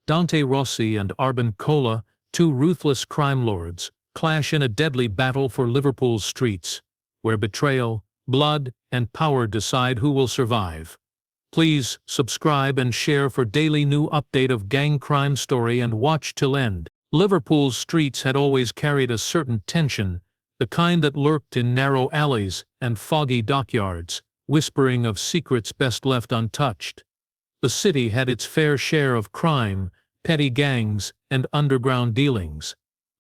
Dante Rossi and Arben Kola, two ruthless crime lords, clash in a deadly battle for Liverpool's streets, where betrayal, blood, and power decide who will survive. Please subscribe and share for daily new update of gang crime story and watch till end. Liverpool's streets had always carried a certain tension, the kind that lurked in narrow alleys and foggy dockyards, whispering of secrets best left untouched. The city had its fair share of crime, petty gangs, and underground dealings,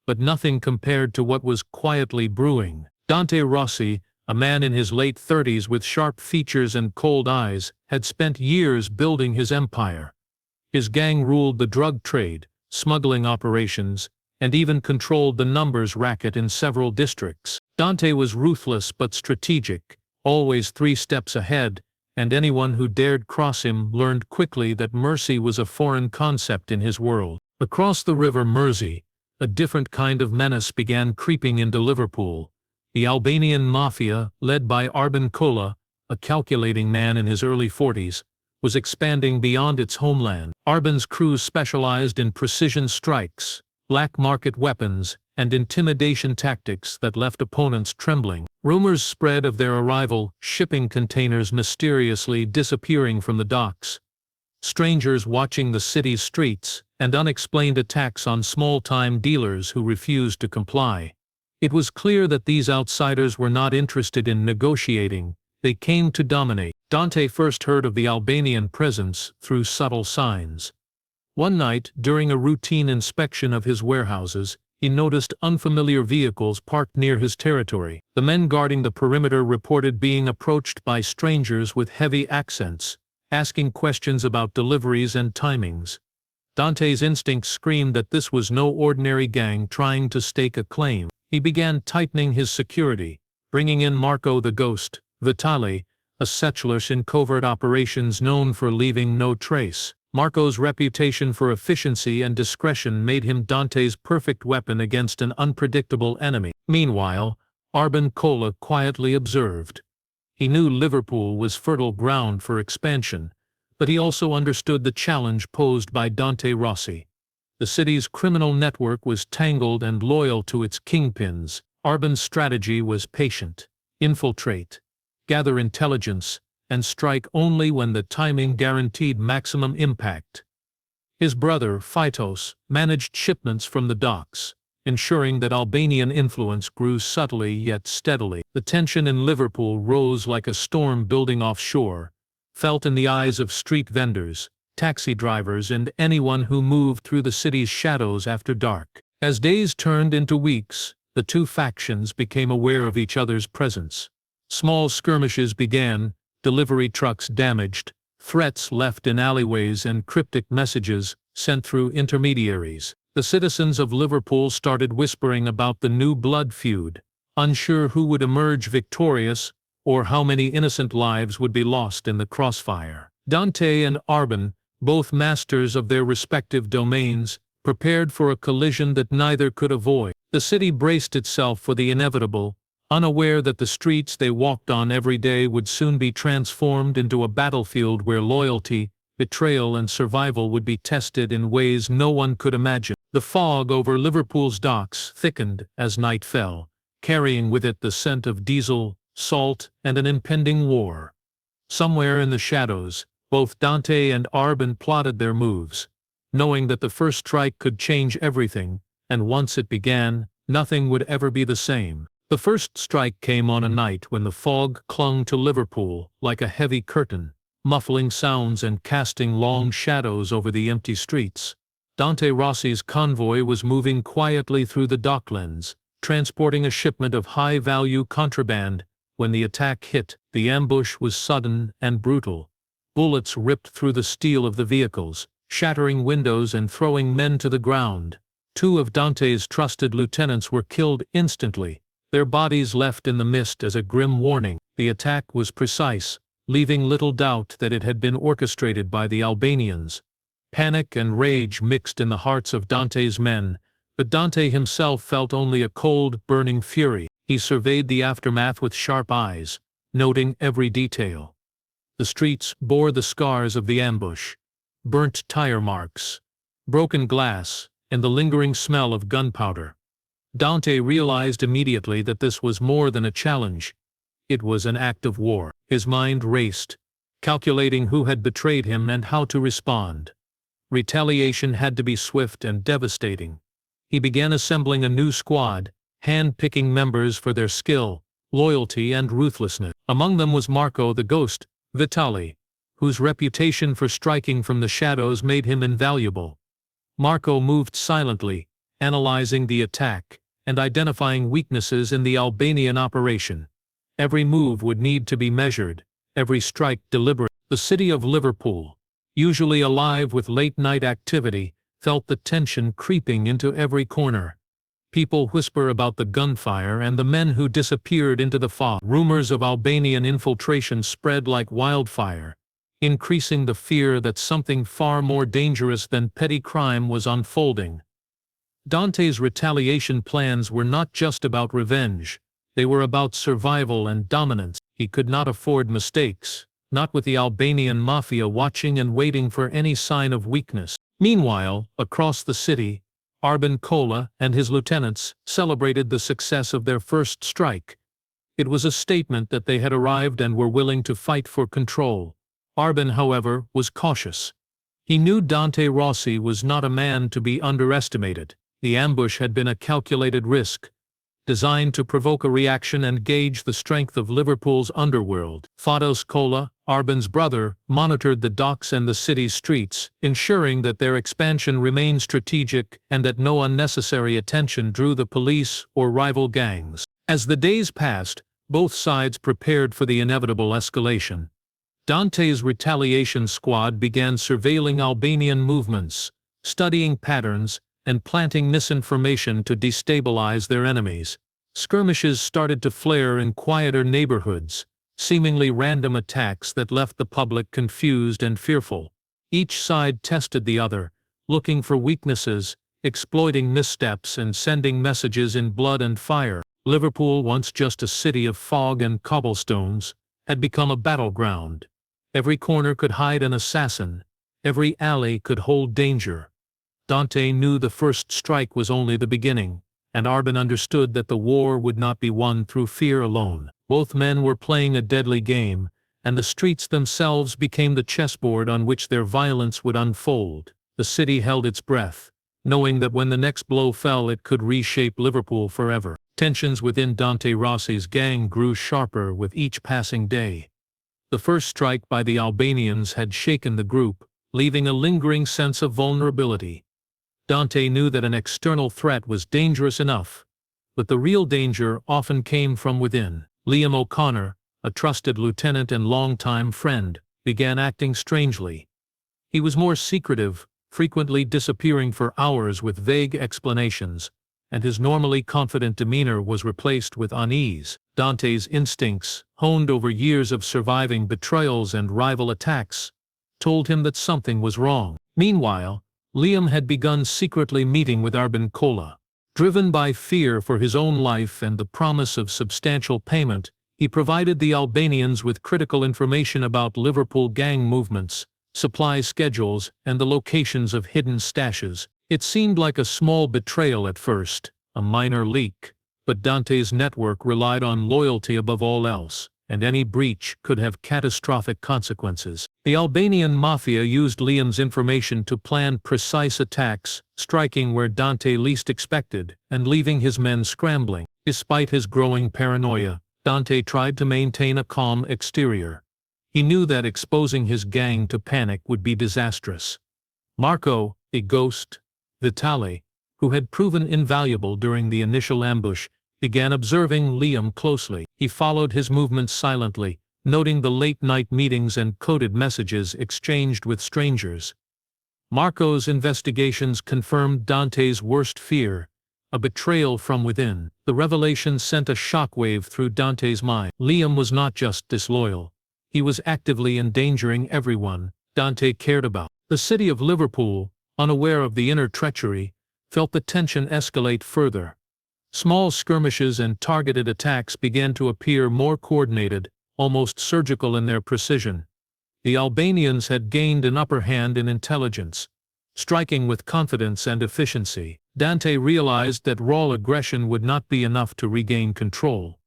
but nothing compared to what was quietly brewing. Dante Rossi, a man in his late 30s with sharp features and cold eyes, had spent years building his empire. His gang ruled the drug trade, smuggling operations, and even controlled the numbers racket in several districts. Dante was ruthless but strategic, always 3 steps ahead, and anyone who dared cross him learned quickly that mercy was a foreign concept in his world. Across the river Mersey, a different kind of menace began creeping into Liverpool. The Albanian Mafia, led by Arben Kola, a calculating man in his early 40s, was expanding beyond its homeland. Arben's crews specialized in precision strikes, black market weapons, and intimidation tactics that left opponents trembling. Rumors spread of their arrival, shipping containers mysteriously disappearing from the docks, strangers watching the city's streets, and unexplained attacks on small-time dealers who refused to comply. It was clear that these outsiders were not interested in negotiating, they came to dominate. Dante first heard of the Albanian presence through subtle signs. One night, during a routine inspection of his warehouses, he noticed unfamiliar vehicles parked near his territory. The men guarding the perimeter reported being approached by strangers with heavy accents, asking questions about deliveries and timings. Dante's instincts screamed that this was no ordinary gang trying to stake a claim. He began tightening his security, bringing in Marco the Ghost, Vitali, a settler in covert operations known for leaving no trace. Marco's reputation for efficiency and discretion made him Dante's perfect weapon against an unpredictable enemy. Meanwhile, Arben Kola quietly observed. He knew Liverpool was fertile ground for expansion, but he also understood the challenge posed by Dante Rossi. The city's criminal network was tangled and loyal to its kingpins. Arben's strategy was patient, infiltrate, gather intelligence, and strike only when the timing guaranteed maximum impact. His brother, Phytos, managed shipments from the docks, ensuring that Albanian influence grew subtly yet steadily. The tension in Liverpool rose like a storm building offshore, felt in the eyes of street vendors, taxi drivers, and anyone who moved through the city's shadows after dark. As days turned into weeks, the two factions became aware of each other's presence. Small skirmishes began, delivery trucks damaged, threats left in alleyways, and cryptic messages sent through intermediaries. The citizens of Liverpool started whispering about the new blood feud, unsure who would emerge victorious or how many innocent lives would be lost in the crossfire. Dante and Arben, both masters of their respective domains, prepared for a collision that neither could avoid. The city braced itself for the inevitable, unaware that the streets they walked on every day would soon be transformed into a battlefield where loyalty, betrayal, and survival would be tested in ways no one could imagine. The fog over Liverpool's docks thickened as night fell, carrying with it the scent of diesel, salt, and an impending war. Somewhere in the shadows, both Dante and Arben plotted their moves, knowing that the first strike could change everything, and once it began, nothing would ever be the same. The first strike came on a night when the fog clung to Liverpool like a heavy curtain, muffling sounds and casting long shadows over the empty streets. Dante Rossi's convoy was moving quietly through the docklands, transporting a shipment of high-value contraband. When the attack hit, the ambush was sudden and brutal. Bullets ripped through the steel of the vehicles, shattering windows and throwing men to the ground. 2 of Dante's trusted lieutenants were killed instantly, their bodies left in the mist as a grim warning. The attack was precise, leaving little doubt that it had been orchestrated by the Albanians. Panic and rage mixed in the hearts of Dante's men, but Dante himself felt only a cold, burning fury. He surveyed the aftermath with sharp eyes, noting every detail. The streets bore the scars of the ambush: burnt tire marks, broken glass, and the lingering smell of gunpowder. Dante realized immediately that this was more than a challenge. It was an act of war. His mind raced, calculating who had betrayed him and how to respond. Retaliation had to be swift and devastating. He began assembling a new squad, hand-picking members for their skill, loyalty, and ruthlessness. Among them was Marco the Ghost, Vitali, whose reputation for striking from the shadows made him invaluable. Marco moved silently, analyzing the attack and identifying weaknesses in the Albanian operation. Every move would need to be measured, every strike deliberate. The city of Liverpool, usually alive with late-night activity, felt the tension creeping into every corner. People whisper about the gunfire and the men who disappeared into the fog. Rumors of Albanian infiltration spread like wildfire, increasing the fear that something far more dangerous than petty crime was unfolding. Dante's retaliation plans were not just about revenge. They were about survival and dominance. He could not afford mistakes, not with the Albanian Mafia watching and waiting for any sign of weakness. Meanwhile, across the city, Arben Kola and his lieutenants celebrated the success of their first strike. It was a statement that they had arrived and were willing to fight for control. Arben, however, was cautious. He knew Dante Rossi was not a man to be underestimated. The ambush had been a calculated risk, designed to provoke a reaction and gauge the strength of Liverpool's underworld. Fados Kola, Arben's brother, monitored the docks and the city's streets, ensuring that their expansion remained strategic and that no unnecessary attention drew the police or rival gangs. As the days passed, both sides prepared for the inevitable escalation. Dante's retaliation squad began surveilling Albanian movements, studying patterns, and planting misinformation to destabilize their enemies. Skirmishes started to flare in quieter neighborhoods, seemingly random attacks that left the public confused and fearful. Each side tested the other, looking for weaknesses, exploiting missteps and sending messages in blood and fire. Liverpool, once just a city of fog and cobblestones, had become a battleground. Every corner could hide an assassin, every alley could hold danger. Dante knew the first strike was only the beginning, and Arben understood that the war would not be won through fear alone. Both men were playing a deadly game, and the streets themselves became the chessboard on which their violence would unfold. The city held its breath, knowing that when the next blow fell it could reshape Liverpool forever. Tensions within Dante Rossi's gang grew sharper with each passing day. The first strike by the Albanians had shaken the group, leaving a lingering sense of vulnerability. Dante knew that an external threat was dangerous enough, but the real danger often came from within. Liam O'Connor, a trusted lieutenant and longtime friend, began acting strangely. He was more secretive, frequently disappearing for hours with vague explanations, and his normally confident demeanor was replaced with unease. Dante's instincts, honed over years of surviving betrayals and rival attacks, told him that something was wrong. Meanwhile, Liam had begun secretly meeting with Arben Kola. Driven by fear for his own life and the promise of substantial payment, he provided the Albanians with critical information about Liverpool gang movements, supply schedules, and the locations of hidden stashes. It seemed like a small betrayal at first, a minor leak, but Dante's network relied on loyalty above all else, and any breach could have catastrophic consequences. The Albanian Mafia used Liam's information to plan precise attacks, striking where Dante least expected, and leaving his men scrambling. Despite his growing paranoia, Dante tried to maintain a calm exterior. He knew that exposing his gang to panic would be disastrous. Marco, a ghost, Vitali, who had proven invaluable during the initial ambush, began observing Liam closely. He followed his movements silently, noting the late-night meetings and coded messages exchanged with strangers. Marco's investigations confirmed Dante's worst fear, a betrayal from within. The revelation sent a shockwave through Dante's mind. Liam was not just disloyal. He was actively endangering everyone Dante cared about. The city of Liverpool, unaware of the inner treachery, felt the tension escalate further. Small skirmishes and targeted attacks began to appear more coordinated, almost surgical in their precision. The Albanians had gained an upper hand in intelligence, striking with confidence and efficiency. Dante realized that raw aggression would not be enough to regain control.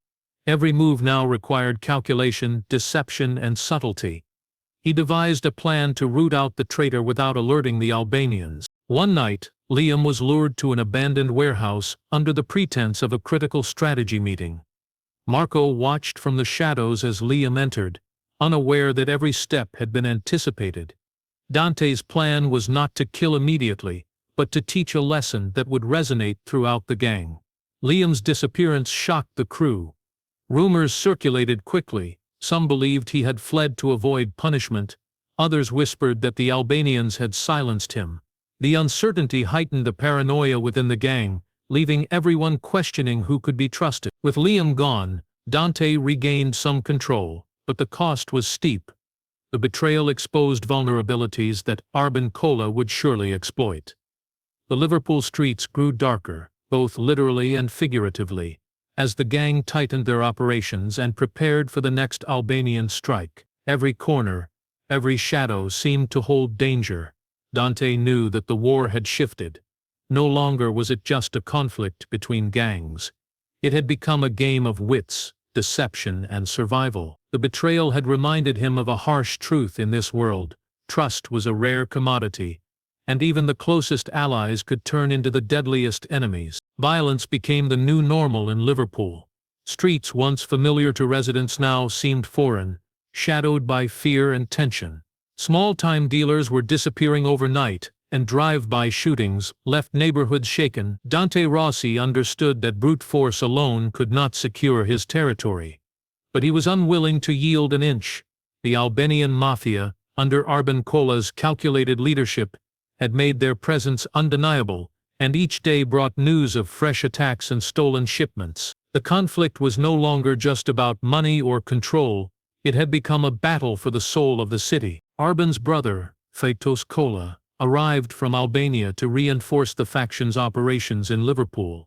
Every move now required calculation, deception, and subtlety. He devised a plan to root out the traitor without alerting the Albanians. One night, Liam was lured to an abandoned warehouse under the pretense of a critical strategy meeting. Marco watched from the shadows as Liam entered, unaware that every step had been anticipated. Dante's plan was not to kill immediately, but to teach a lesson that would resonate throughout the gang. Liam's disappearance shocked the crew. Rumors circulated quickly. Some believed he had fled to avoid punishment. Others whispered that the Albanians had silenced him. The uncertainty heightened the paranoia within the gang, leaving everyone questioning who could be trusted. With Liam gone, Dante regained some control, but the cost was steep. The betrayal exposed vulnerabilities that Arben Kola would surely exploit. The Liverpool streets grew darker, both literally and figuratively, as the gang tightened their operations and prepared for the next Albanian strike. Every corner, every shadow seemed to hold danger. Dante knew that the war had shifted. No longer was it just a conflict between gangs. It had become a game of wits, deception, and survival. The betrayal had reminded him of a harsh truth in this world. Trust was a rare commodity, and even the closest allies could turn into the deadliest enemies. Violence became the new normal in Liverpool. Streets once familiar to residents now seemed foreign, shadowed by fear and tension. Small-time dealers were disappearing overnight, and drive-by shootings left neighborhoods shaken. Dante Rossi understood that brute force alone could not secure his territory. But he was unwilling to yield an inch. The Albanian Mafia, under Arben Kola's calculated leadership, had made their presence undeniable, and each day brought news of fresh attacks and stolen shipments. The conflict was no longer just about money or control. It had become a battle for the soul of the city. Arben's brother, Kola, arrived from Albania to reinforce the faction's operations in Liverpool.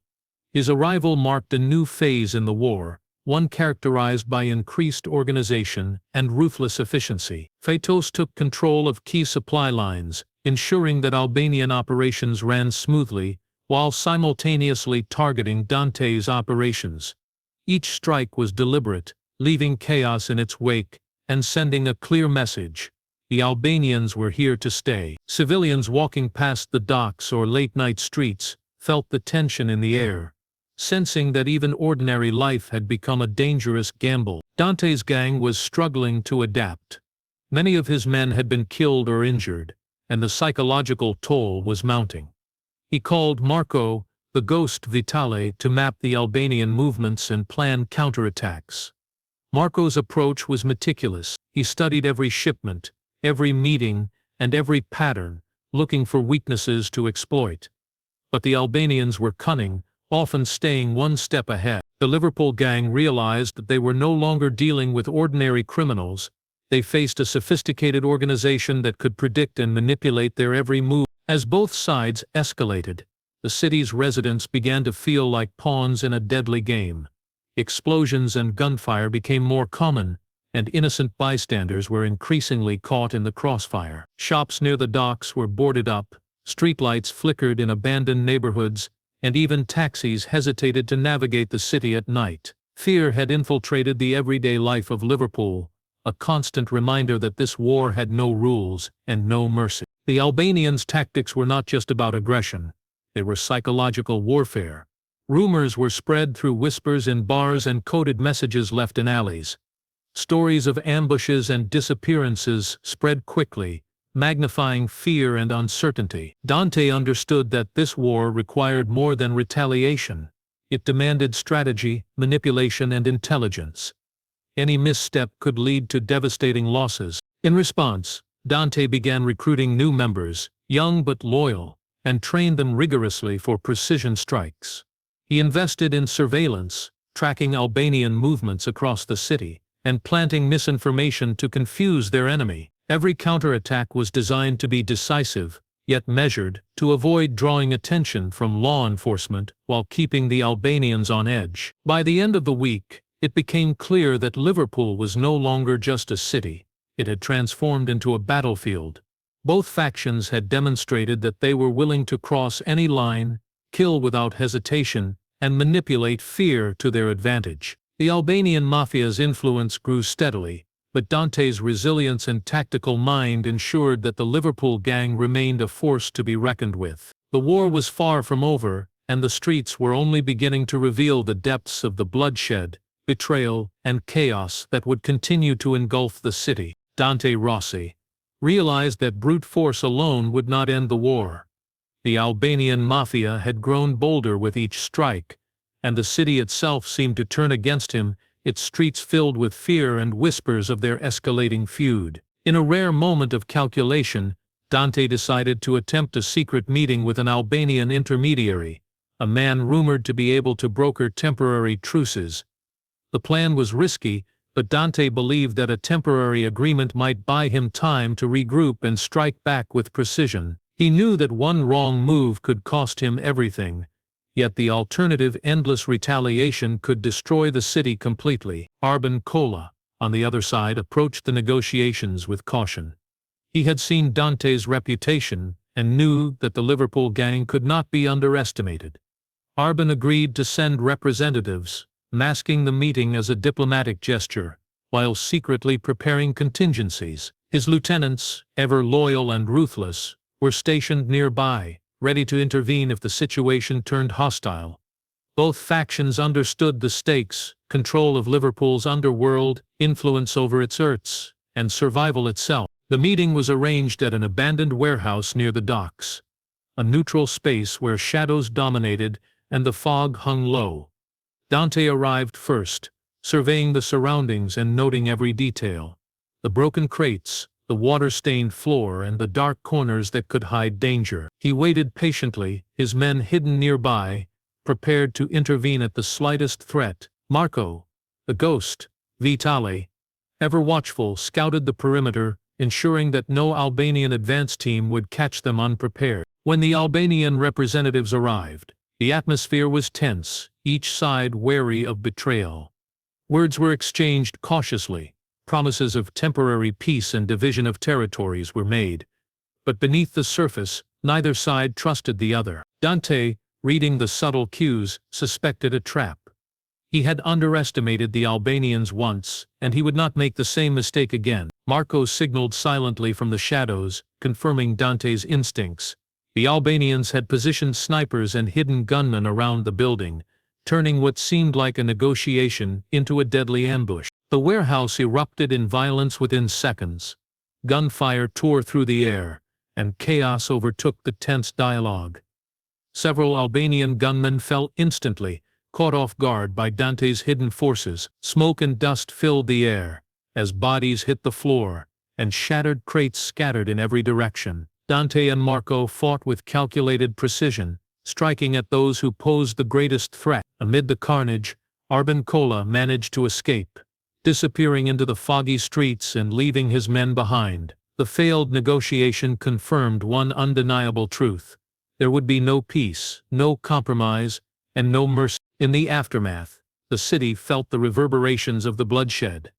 His arrival marked a new phase in the war, one characterized by increased organization and ruthless efficiency. Feud took control of key supply lines, ensuring that Albanian operations ran smoothly, while simultaneously targeting Dante's operations. Each strike was deliberate, leaving chaos in its wake, and sending a clear message. The Albanians were here to stay. Civilians walking past the docks or late-night streets felt the tension in the air, sensing that even ordinary life had become a dangerous gamble. Dante's gang was struggling to adapt. Many of his men had been killed or injured, and the psychological toll was mounting. He called Marco, the ghost Vitale, to map the Albanian movements and plan counterattacks. Marco's approach was meticulous. He studied every shipment, every meeting, and every pattern, looking for weaknesses to exploit. But the Albanians were cunning, often staying one step ahead. The Liverpool gang realized that they were no longer dealing with ordinary criminals. They faced a sophisticated organization that could predict and manipulate their every move. As both sides escalated, the city's residents began to feel like pawns in a deadly game. Explosions and gunfire became more common, and innocent bystanders were increasingly caught in the crossfire. Shops near the docks were boarded up, streetlights flickered in abandoned neighborhoods, and even taxis hesitated to navigate the city at night. Fear had infiltrated the everyday life of Liverpool, a constant reminder that this war had no rules and no mercy. The Albanians' tactics were not just about aggression. They were psychological warfare. Rumors were spread through whispers in bars and coded messages left in alleys. Stories of ambushes and disappearances spread quickly, magnifying fear and uncertainty. Dante understood that this war required more than retaliation. It demanded strategy, manipulation, and intelligence. Any misstep could lead to devastating losses. In response, Dante began recruiting new members, young but loyal, and trained them rigorously for precision strikes. He invested in surveillance, tracking Albanian movements across the city, and planting misinformation to confuse their enemy. Every counterattack was designed to be decisive, yet measured, to avoid drawing attention from law enforcement while keeping the Albanians on edge. By the end of the week, it became clear that Liverpool was no longer just a city. It had transformed into a battlefield, Both factions had demonstrated that they were willing to cross any line, kill without hesitation, and manipulate fear to their advantage. The Albanian Mafia's influence grew steadily, but Dante's resilience and tactical mind ensured that the Liverpool gang remained a force to be reckoned with. The war was far from over, and the streets were only beginning to reveal the depths of the bloodshed, betrayal, and chaos that would continue to engulf the city. Dante Rossi realized that brute force alone would not end the war. The Albanian Mafia had grown bolder with each strike, and the city itself seemed to turn against him, its streets filled with fear and whispers of their escalating feud. In a rare moment of calculation, Dante decided to attempt a secret meeting with an Albanian intermediary, a man rumored to be able to broker temporary truces. The plan was risky, but Dante believed that a temporary agreement might buy him time to regroup and strike back with precision. He knew that one wrong move could cost him everything, yet the alternative, endless retaliation, could destroy the city completely. Arben Kola, on the other side, approached the negotiations with caution. He had seen Dante's reputation and knew that the Liverpool gang could not be underestimated. Arben agreed to send representatives, masking the meeting as a diplomatic gesture, while secretly preparing contingencies. His lieutenants, ever loyal and ruthless, were stationed nearby, ready to intervene if the situation turned hostile. Both factions understood the stakes: control of Liverpool's underworld, influence over its earths, and survival itself. The meeting was arranged at an abandoned warehouse near the docks, a neutral space where shadows dominated and the fog hung low. Dante arrived first, surveying the surroundings and noting every detail: the broken crates, the water-stained floor, and the dark corners that could hide danger. He waited patiently, his men hidden nearby, prepared to intervene at the slightest threat. Marco, the ghost, Vitale, ever watchful, scouted the perimeter, ensuring that no Albanian advance team would catch them unprepared. When the Albanian representatives arrived, the atmosphere was tense, each side wary of betrayal. Words were exchanged cautiously. Promises of temporary peace and division of territories were made, but beneath the surface, neither side trusted the other. Dante, reading the subtle cues, suspected a trap. He had underestimated the Albanians once, and he would not make the same mistake again. Marco signaled silently from the shadows, confirming Dante's instincts. The Albanians had positioned snipers and hidden gunmen around the building, turning what seemed like a negotiation into a deadly ambush. The warehouse erupted in violence within seconds. Gunfire tore through the air, and chaos overtook the tense dialogue. Several Albanian gunmen fell instantly, caught off guard by Dante's hidden forces. Smoke and dust filled the air, as bodies hit the floor, and shattered crates scattered in every direction. Dante and Marco fought with calculated precision, striking at those who posed the greatest threat. Amid the carnage, Arben Kola managed to escape, disappearing into the foggy streets and leaving his men behind. The failed negotiation confirmed one undeniable truth: there would be no peace, no compromise, and no mercy. In the aftermath, the city felt the reverberations of the bloodshed.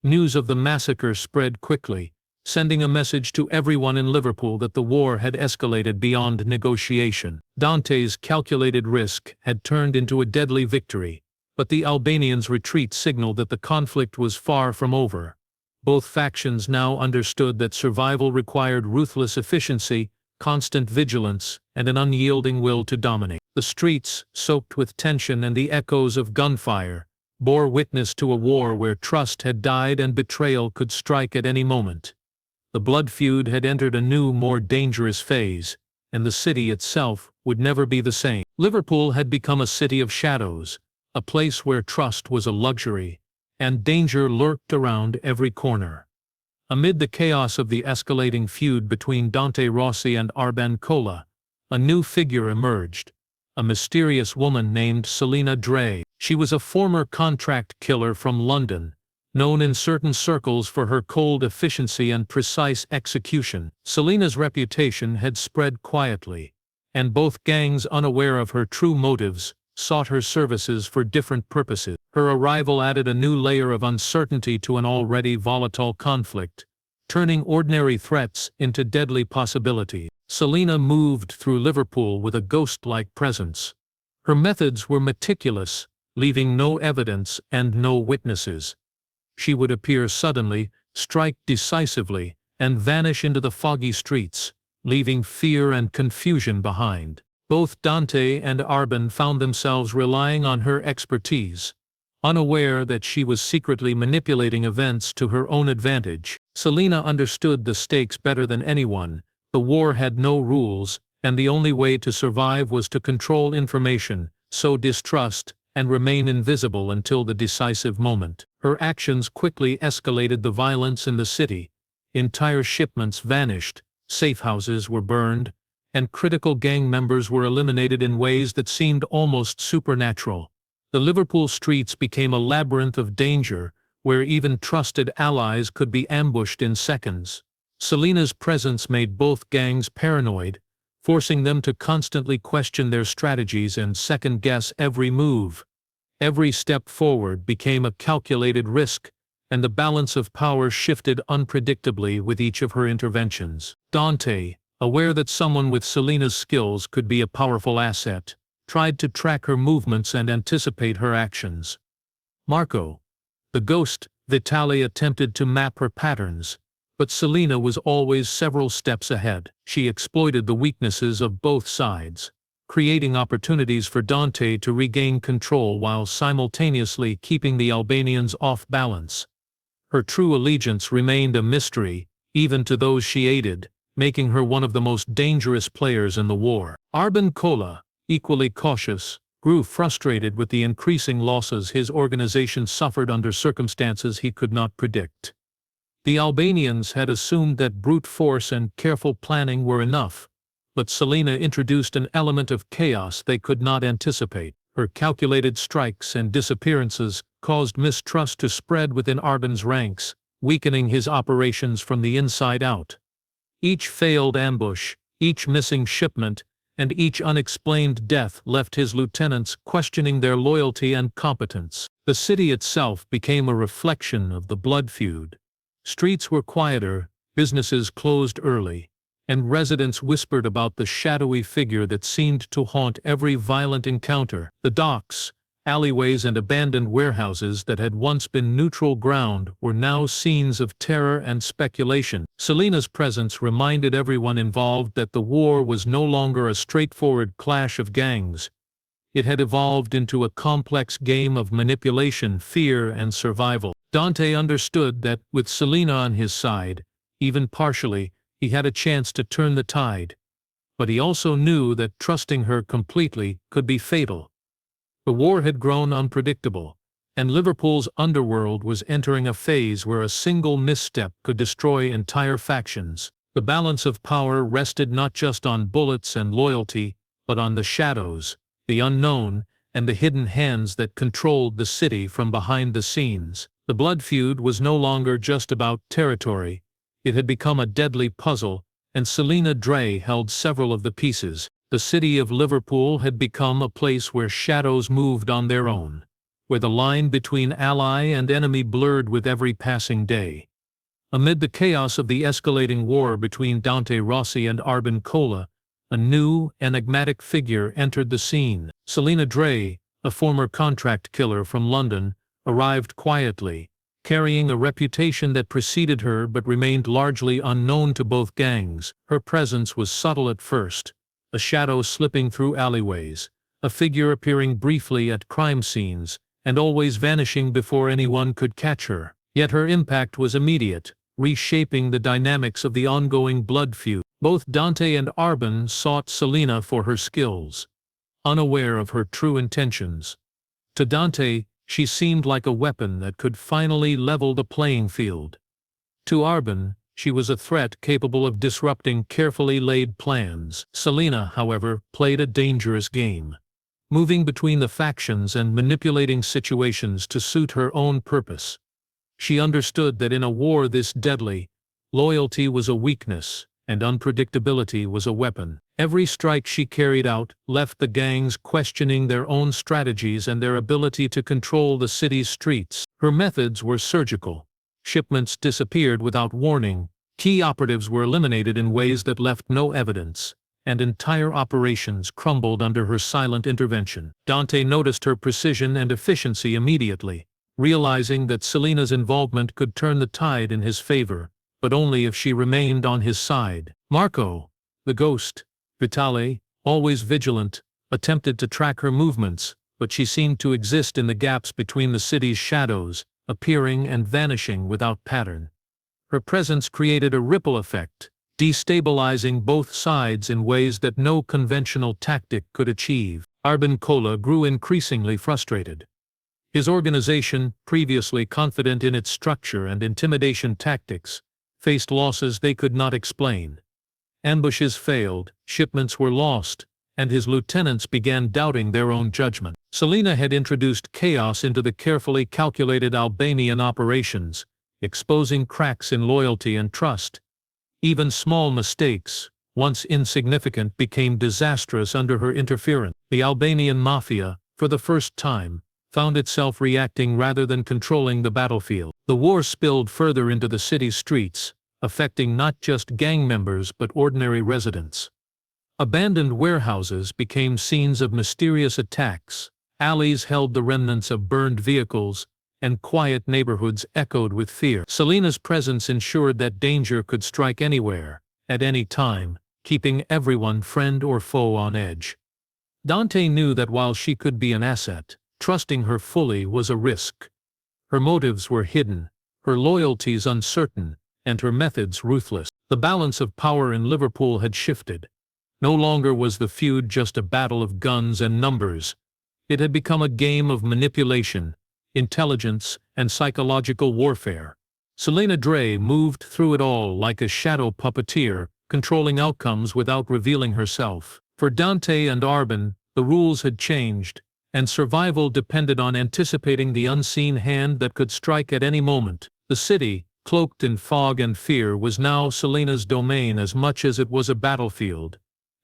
News of the massacre spread quickly, sending a message to everyone in Liverpool that the war had escalated beyond negotiation. Dante's calculated risk had turned into a deadly victory, but the Albanians' retreat signaled that the conflict was far from over. Both factions now understood that survival required ruthless efficiency, constant vigilance, and an unyielding will to dominate. The streets, soaked with tension and the echoes of gunfire, bore witness to a war where trust had died and betrayal could strike at any moment. The blood feud had entered a new, more dangerous phase, and the city itself would never be the same. Liverpool had become a city of shadows, a place where trust was a luxury, and danger lurked around every corner. Amid the chaos of the escalating feud between Dante Rossi and Arben Kola, a new figure emerged, a mysterious woman named Selina Dre. She was a former contract killer from London, known in certain circles for her cold efficiency and precise execution. Selina's reputation had spread quietly, and both gangs, unaware of her true motives, sought her services for different purposes. Her arrival added a new layer of uncertainty to an already volatile conflict, turning ordinary threats into deadly possibilities. Selina moved through Liverpool with a ghost-like presence. Her methods were meticulous, leaving no evidence and no witnesses. She would appear suddenly, strike decisively, and vanish into the foggy streets, leaving fear and confusion behind. Both Dante and Arben found themselves relying on her expertise, unaware that she was secretly manipulating events to her own advantage. Selina understood the stakes better than anyone. The war had no rules, and the only way to survive was to control information, sow distrust, and remain invisible until the decisive moment. Her actions quickly escalated the violence in the city. Entire shipments vanished, safe houses were burned, and critical gang members were eliminated in ways that seemed almost supernatural. The Liverpool streets became a labyrinth of danger, where even trusted allies could be ambushed in seconds. Selina's presence made both gangs paranoid, forcing them to constantly question their strategies and second-guess every move. Every step forward became a calculated risk, and the balance of power shifted unpredictably with each of her interventions. Dante, aware that someone with Selina's skills could be a powerful asset, tried to track her movements and anticipate her actions. Marco, the ghost, Vitali attempted to map her patterns, but Selina was always several steps ahead. She exploited the weaknesses of both sides, creating opportunities for Dante to regain control while simultaneously keeping the Albanians off balance. Her true allegiance remained a mystery, even to those she aided, making her one of the most dangerous players in the war. Arben Kola, equally cautious, grew frustrated with the increasing losses his organization suffered under circumstances he could not predict. The Albanians had assumed that brute force and careful planning were enough, but Selina introduced an element of chaos they could not anticipate. Her calculated strikes and disappearances caused mistrust to spread within Arben's ranks, weakening his operations from the inside out. Each failed ambush, each missing shipment, and each unexplained death left his lieutenants questioning their loyalty and competence. The city itself became a reflection of the blood feud. Streets were quieter, businesses closed early, and residents whispered about the shadowy figure that seemed to haunt every violent encounter. The docks, alleyways and abandoned warehouses that had once been neutral ground were now scenes of terror and speculation. Selina's presence reminded everyone involved that the war was no longer a straightforward clash of gangs. It had evolved into a complex game of manipulation, fear, and survival. Dante understood that, with Selina on his side, even partially, he had a chance to turn the tide. But he also knew that trusting her completely could be fatal. The war had grown unpredictable, and Liverpool's underworld was entering a phase where a single misstep could destroy entire factions. The balance of power rested not just on bullets and loyalty, but on the shadows, the unknown, and the hidden hands that controlled the city from behind the scenes. The blood feud was no longer just about territory. It had become a deadly puzzle, and Selina Dre held several of the pieces. The city of Liverpool had become a place where shadows moved on their own, where the line between ally and enemy blurred with every passing day. Amid the chaos of the escalating war between Dante Rossi and Arben Kola, a new, enigmatic figure entered the scene. Selina Dre, a former contract killer from London, arrived quietly, carrying a reputation that preceded her but remained largely unknown to both gangs. Her presence was subtle at first, a shadow slipping through alleyways, a figure appearing briefly at crime scenes, and always vanishing before anyone could catch her. Yet her impact was immediate, reshaping the dynamics of the ongoing blood feud. Both Dante and Arben sought Selina for her skills, unaware of her true intentions. To Dante, she seemed like a weapon that could finally level the playing field. To Arben, she was a threat capable of disrupting carefully laid plans. Selina, however, played a dangerous game, moving between the factions and manipulating situations to suit her own purpose. She understood that in a war this deadly, loyalty was a weakness, and unpredictability was a weapon. Every strike she carried out left the gangs questioning their own strategies and their ability to control the city's streets. Her methods were surgical. Shipments disappeared without warning, Key operatives were eliminated in ways that left no evidence, and entire operations crumbled under her silent intervention. Dante noticed her precision and efficiency immediately, realizing that Selina's involvement could turn the tide in his favor, but only if she remained on his side. Marco, the ghost, Vitale, always vigilant, attempted to track her movements, but she seemed to exist in the gaps between the city's shadows, appearing and vanishing without pattern. Her presence created a ripple effect, destabilizing both sides in ways that no conventional tactic could achieve. Arben Kola grew increasingly frustrated. His organization, previously confident in its structure and intimidation tactics, faced losses they could not explain. Ambushes failed, shipments were lost, and his lieutenants began doubting their own judgment. Selina had introduced chaos into the carefully calculated Albanian operations, exposing cracks in loyalty and trust. Even small mistakes, once insignificant, became disastrous under her interference. The Albanian Mafia, for the first time, found itself reacting rather than controlling the battlefield. The war spilled further into the city's streets, affecting not just gang members but ordinary residents. Abandoned warehouses became scenes of mysterious attacks, alleys held the remnants of burned vehicles, and quiet neighborhoods echoed with fear. Selina's presence ensured that danger could strike anywhere, at any time, keeping everyone, friend or foe, on edge. Dante knew that while she could be an asset, trusting her fully was a risk. Her motives were hidden, her loyalties uncertain, and her methods ruthless. The balance of power in Liverpool had shifted. No longer was the feud just a battle of guns and numbers. It had become a game of manipulation, intelligence, and psychological warfare. Selina Dre moved through it all like a shadow puppeteer, controlling outcomes without revealing herself. For Dante and Arben, the rules had changed, and survival depended on anticipating the unseen hand that could strike at any moment. The city, cloaked in fog and fear, was now Selina's domain as much as it was a battlefield.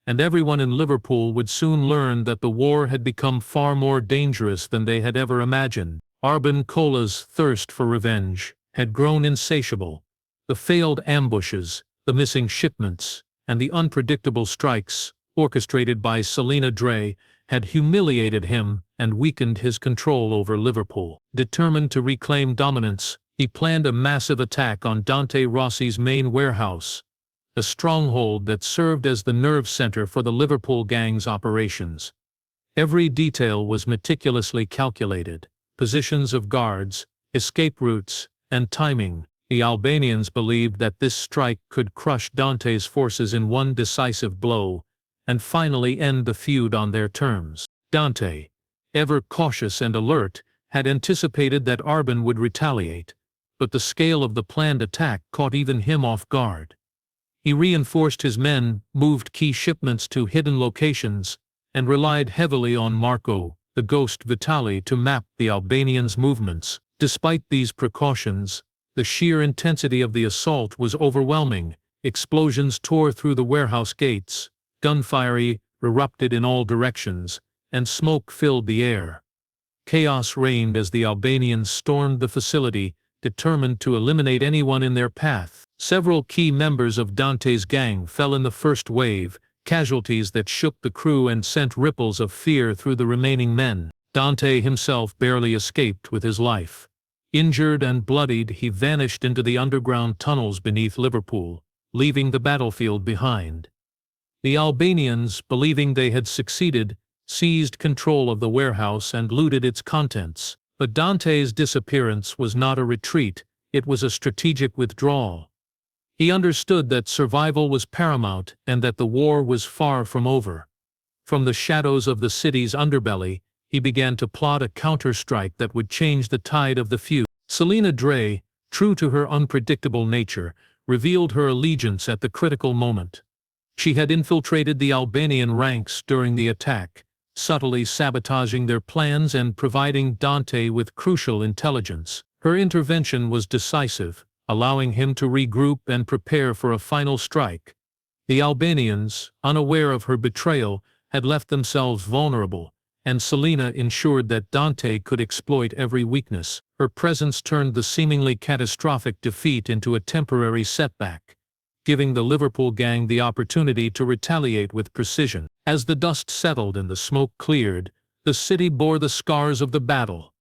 And everyone in Liverpool would soon learn that the war had become far more dangerous than they had ever imagined. Arben Kola's thirst for revenge had grown insatiable. The failed ambushes, the missing shipments, and the unpredictable strikes, orchestrated by Selina Dre, had humiliated him and weakened his control over Liverpool. Determined to reclaim dominance, he planned a massive attack on Dante Rossi's main warehouse, a stronghold that served as the nerve center for the Liverpool gang's operations. Every detail was meticulously calculated: positions of guards, escape routes, and timing. The Albanians believed that this strike could crush Dante's forces in one decisive blow, and finally end the feud on their terms. Dante, ever cautious and alert, had anticipated that Arben would retaliate, but the scale of the planned attack caught even him off guard. He reinforced his men, moved key shipments to hidden locations, and relied heavily on Marco, the ghost Vitale, to map the Albanians' movements. Despite these precautions, the sheer intensity of the assault was overwhelming. Explosions tore through the warehouse gates, gunfire erupted in all directions, and smoke filled the air. Chaos reigned as the Albanians stormed the facility, determined to eliminate anyone in their path. Several key members of Dante's gang fell in the first wave, casualties that shook the crew and sent ripples of fear through the remaining men. Dante himself barely escaped with his life. Injured and bloodied, he vanished into the underground tunnels beneath Liverpool, leaving the battlefield behind. The Albanians, believing they had succeeded, seized control of the warehouse and looted its contents. But Dante's disappearance was not a retreat, it was a strategic withdrawal. He understood that survival was paramount and that the war was far from over. From the shadows of the city's underbelly, he began to plot a counter-strike that would change the tide of the feud. Selina Dre, true to her unpredictable nature, revealed her allegiance at the critical moment. She had infiltrated the Albanian ranks during the attack, subtly sabotaging their plans and providing Dante with crucial intelligence. Her intervention was decisive, allowing him to regroup and prepare for a final strike. The Albanians, unaware of her betrayal, had left themselves vulnerable, and Selina ensured that Dante could exploit every weakness. Her presence turned the seemingly catastrophic defeat into a temporary setback. giving the Liverpool gang the opportunity to retaliate with precision. As the dust settled and the smoke cleared, the city bore the scars of the battle.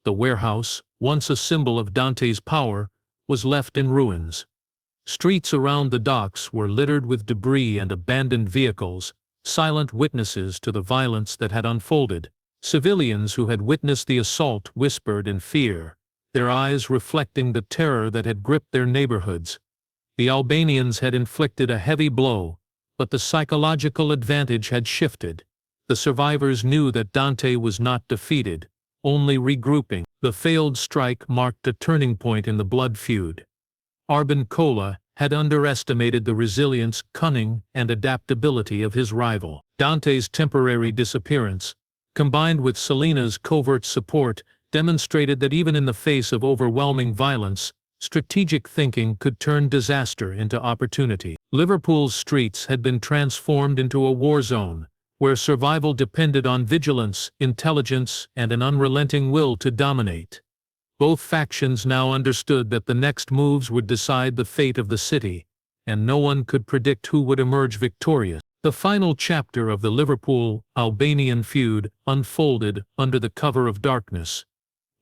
The warehouse, once a symbol of Dante's power, was left in ruins. Streets around the docks were littered with debris and abandoned vehicles, silent witnesses to the violence that had unfolded. Civilians who had witnessed the assault whispered in fear, their eyes reflecting the terror that had gripped their neighborhoods. The Albanians had inflicted a heavy blow, but the psychological advantage had shifted. The survivors knew that Dante was not defeated, only regrouping. The failed strike marked a turning point in the blood feud. Arben Kola had underestimated the resilience, cunning, and adaptability of his rival. Dante's temporary disappearance, combined with Selina's covert support, demonstrated that even in the face of overwhelming violence, strategic thinking could turn disaster into opportunity. Liverpool's streets had been transformed into a war zone, where survival depended on vigilance, intelligence, and an unrelenting will to dominate. Both factions now understood that the next moves would decide the fate of the city, and no one could predict who would emerge victorious. The final chapter of the Liverpool-Albanian feud unfolded under the cover of darkness,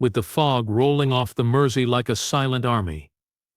with the fog rolling off the Mersey like a silent army.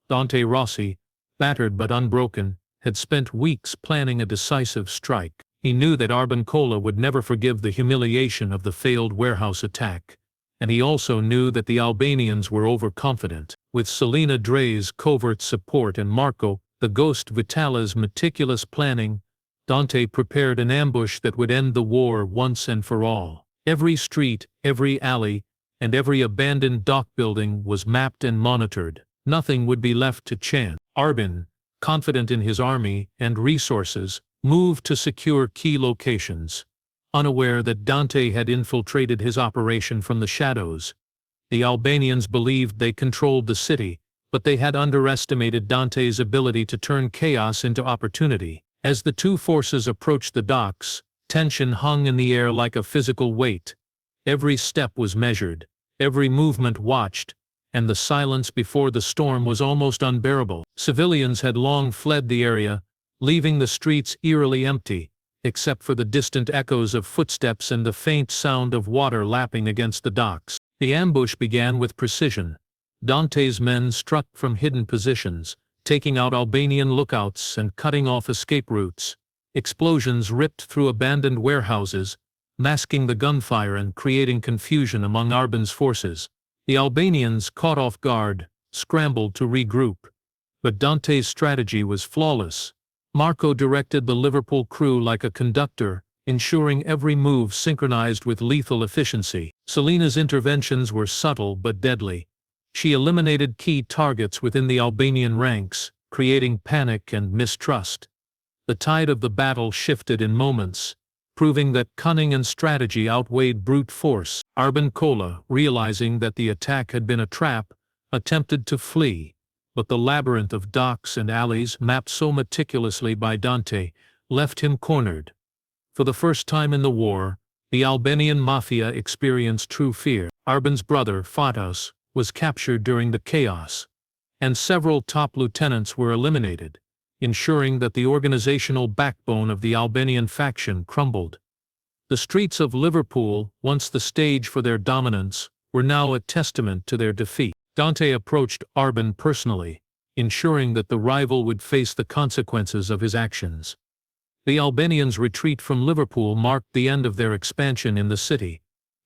Dante Rossi, battered but unbroken, had spent weeks planning a decisive strike. He knew that Arben Kola would never forgive the humiliation of the failed warehouse attack, and he also knew that the Albanians were overconfident. With Selina Dre's covert support and Marco, the ghost Vitala's meticulous planning, Dante prepared an ambush that would end the war once and for all. Every street, every alley, and every abandoned dock building was mapped and monitored. Nothing would be left to chance. Arben, confident in his army and resources, moved to secure key locations, unaware that Dante had infiltrated his operation from the shadows. The Albanians believed they controlled the city, but they had underestimated Dante's ability to turn chaos into opportunity. As the two forces approached the docks, tension hung in the air like a physical weight. Every step was measured, every movement watched, and the silence before the storm was almost unbearable. Civilians had long fled the area, leaving the streets eerily empty, except for the distant echoes of footsteps and the faint sound of water lapping against the docks. The ambush began with precision. Dante's men struck from hidden positions, taking out Albanian lookouts and cutting off escape routes. Explosions ripped through abandoned warehouses, masking the gunfire and creating confusion among Arben's forces. The Albanians, caught off guard, scrambled to regroup. But Dante's strategy was flawless. Marco directed the Liverpool crew like a conductor, ensuring every move synchronized with lethal efficiency. Selina's interventions were subtle but deadly. She eliminated key targets within the Albanian ranks, creating panic and mistrust. The tide of the battle shifted in moments, proving that cunning and strategy outweighed brute force. Arben Kola, realizing that the attack had been a trap, attempted to flee, but the labyrinth of docks and alleys mapped so meticulously by Dante left him cornered. For the first time in the war, the Albanian Mafia experienced true fear. Arben's brother, Fatos, was captured during the chaos, and several top lieutenants were eliminated, ensuring that the organizational backbone of the Albanian faction crumbled. The streets of Liverpool, once the stage for their dominance, were now a testament to their defeat. Dante approached Arben personally, ensuring that the rival would face the consequences of his actions. The Albanians' retreat from Liverpool marked the end of their expansion in the city.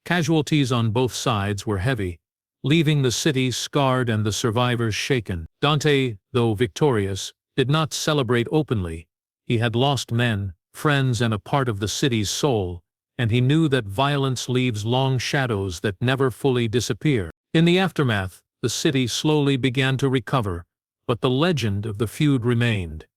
Casualties on both sides were heavy, leaving the city scarred and the survivors shaken. Dante, though victorious, did not celebrate openly. He had lost men, friends, and a part of the city's soul, and he knew that violence leaves long shadows that never fully disappear. In the aftermath, the city slowly began to recover, but the legend of the feud remained.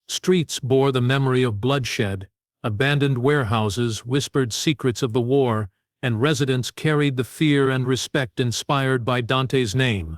Streets bore the memory of bloodshed, abandoned warehouses whispered secrets of the war, and residents carried the fear and respect inspired by Dante's name.